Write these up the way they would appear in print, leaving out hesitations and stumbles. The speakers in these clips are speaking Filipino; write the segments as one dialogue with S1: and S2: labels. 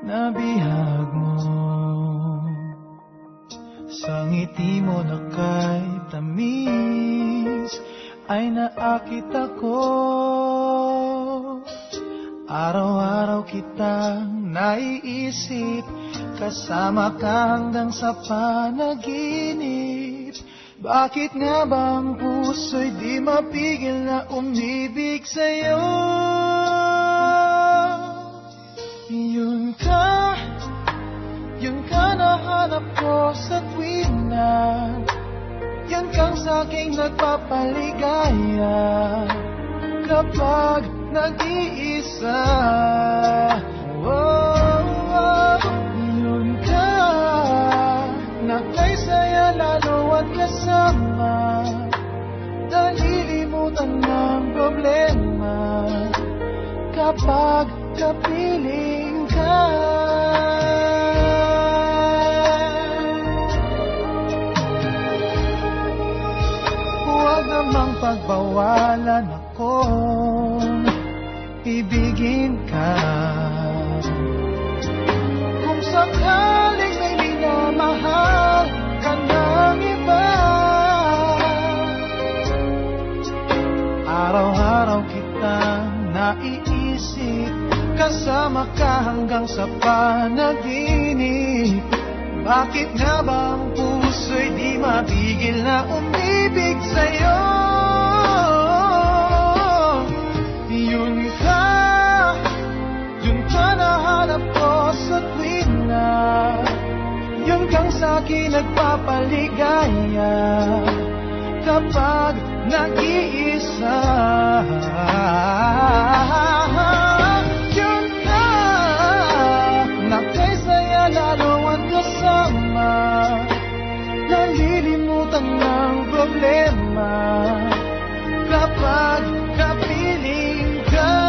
S1: na bihag mo. Sa ngiti mo na kay tamis ay naakit ako. Araw-araw kitang naiisip, kasama ka hanggang sa panaginip. Bakit nga ba ang puso'y di mapigil na umibig sa'yo? Yun ka nahanap ko sa tuwing na yan kang sa'king nagpapaligaya. Kapag nag-iisa, yun ka na kay saya lalo at kasama. Nalilimutan ng problema kapag kapiling ka. Huwag namang pagbawalan akong ibigin ka. Kung sakaling may minamahal ka ng iba, araw-araw kitang naiisip, kasama ka hanggang sa panaginip. Bakit nga ba ang puso'y di mapigil na umibig sa'yo? Yun ka nahanap ko sa tuwing na yun kang sa'kin nagpapaligaya. Kapag nag-iisa, yun ka na kay saya lalo at kasama. Nalilimutan ng problema kapag kapiling ka.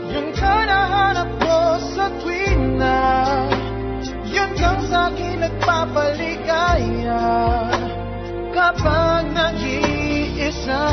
S1: Yun ka nahanap ko sa tuwing na yun kang sa'kin nagpapaligaya kapag nag-iisa.